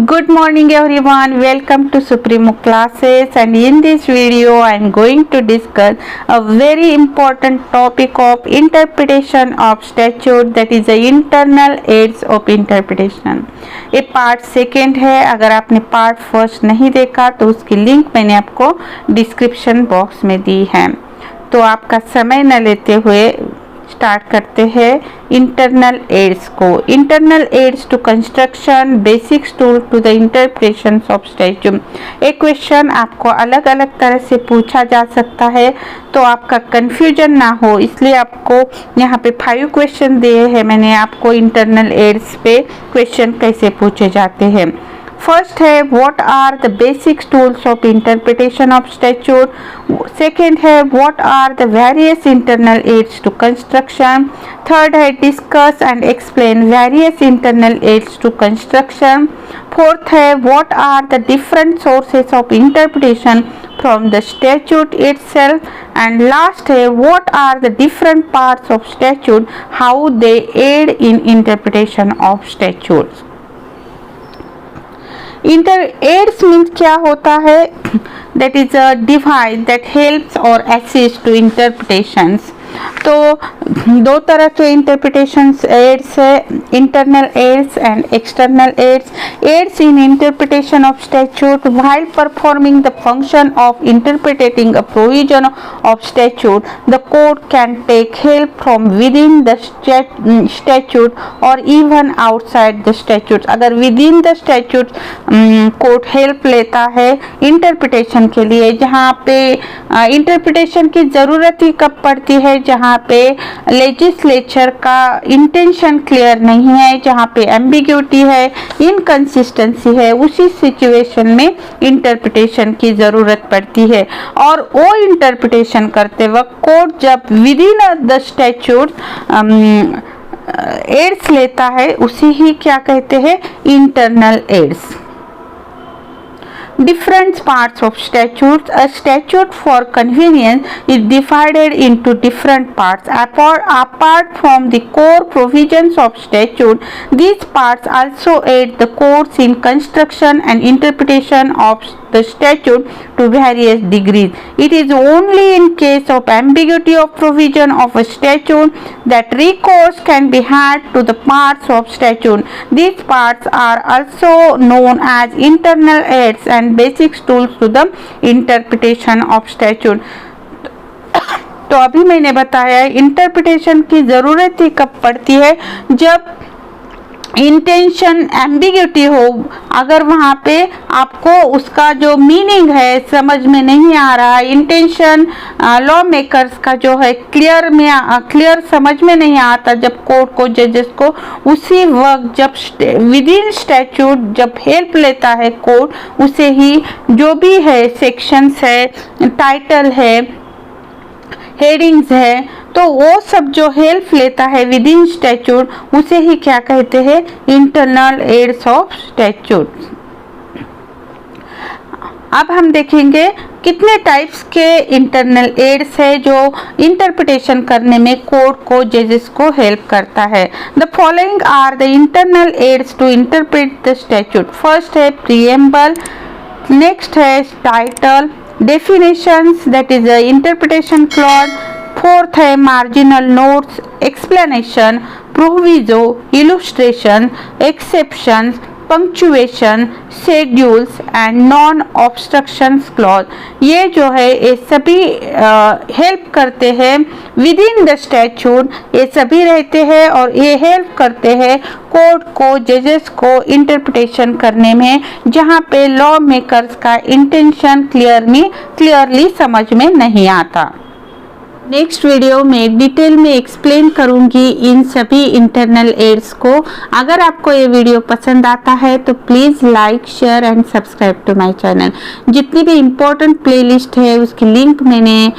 Good morning everyone, welcome to Supremo classes, and in this video I am going to discuss a very important topic of interpretation of statute, that is the internal aids of interpretation. ये part second है. अगर आपने part first नहीं देखा तो उसकी link मैंने आपको डिस्क्रिप्शन बॉक्स में दी है. तो आपका समय न लेते हुए स्टार्ट करते हैं इंटरनल एड्स को. Internal aids to construction, basics tool to the interpretation of statute. एक क्वेश्चन आपको अलग अलग तरह से पूछा जा सकता है तो आपका कंफ्यूजन ना हो, इसलिए आपको यहाँ पे 5 क्वेश्चन दिए हैं मैंने आपको इंटरनल एड्स पे क्वेश्चन कैसे पूछे जाते हैं. फर्स्ट है what are the basic tools of interpretation of statute. Second है what are the various internal aids to construction. Third है discuss and explain various internal aids to construction. Fourth है what are the different sources of interpretation from the statute itself. And last है what are the different parts of statute, how they aid in interpretation of statutes. Aids means क्या होता है? That is a device that helps or assists to interpretations. तो दो तरह के interpretations aids है, internal aids and external aids. Aids in interpretation of statute while performing the function of interpreting a provision of statute, the court can take help from within the statute और even outside the statute. अगर within the statute court help लेता है interpretation के लिए, जहाँ पे interpretation की ज़रूरत ही कब पड़ती है? जहाँ पे लेजिस्लेचर का इंटेंशन क्लियर नहीं है, जहाँ पे एम्बिग्यूटी है, इनकंसिस्टेंसी है, उसी सिचुएशन में इंटरप्रिटेशन की ज़रूरत पड़ती है. और वो इंटरप्रिटेशन करते वक्त कोर्ट जब within the statute aids लेता है, उसी ही क्या कहते हैं? Internal aids. Different parts of statutes. A statute for convenience is divided into different parts. Apart from the core provisions of statute, these parts also aid the courts in construction and interpretation of the statute to various degrees. It is only in case of ambiguity of provision of a statute that recourse can be had to the parts of statute. These parts are also known as internal aids and basic tools to the interpretation of statute. तो अभी मैंने बताया interpretation की ज़रूरत ही कब पड़ती है? जब इंटेंशन एम्बिग्यूटी हो, अगर वहाँ पे आपको उसका जो मीनिंग है समझ में नहीं आ रहा, इंटेंशन लॉ मेकर्स का जो है क्लियर समझ में नहीं आता, जब कोर्ट को जजेस को उसी वक्त जब विद इन स्टैट्यूट जब हेल्प लेता है कोर्ट, उसे ही जो भी है सेक्शंस है, टाइटल है, हेडिंग्स है, तो वो सब जो हेल्प लेता है विद इन स्टैट्यूट, उसे ही क्या कहते हैं? Internal aids of statute. अब हम देखेंगे कितने टाइप्स के इंटरनल एड्स है जो इंटरप्रिटेशन करने में कोर्ट को जजेस को हेल्प करता है. The following are the internal aids to interpret the statute. First है प्रीएम्बल, नेक्स्ट है title, definitions that is a interpretation clause. Fourth है marginal notes, explanation, proviso, illustration, exceptions, punctuation, schedules and non obstruction clause. ये जो है ये सभी help करते हैं विद इन द स्टैट्यूट, ये सभी रहते हैं और ये हेल्प करते हैं कोर्ट को जजेस को इंटरप्रिटेशन करने में, जहाँ पे लॉ मेकर्स का इंटेंशन क्लियरली समझ में नहीं आता. नेक्स्ट वीडियो में डिटेल में एक्सप्लेन करूंगी इन सभी इंटरनल एड्स को. अगर आपको ये वीडियो पसंद आता है तो please like, share and subscribe to my channel. जितनी भी इम्पोर्टेंट प्लेलिस्ट है उसकी लिंक मैंने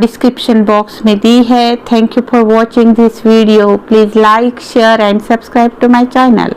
डिस्क्रिप्शन बॉक्स में दी है. Thank you for watching this video. Please like, share and subscribe to my channel.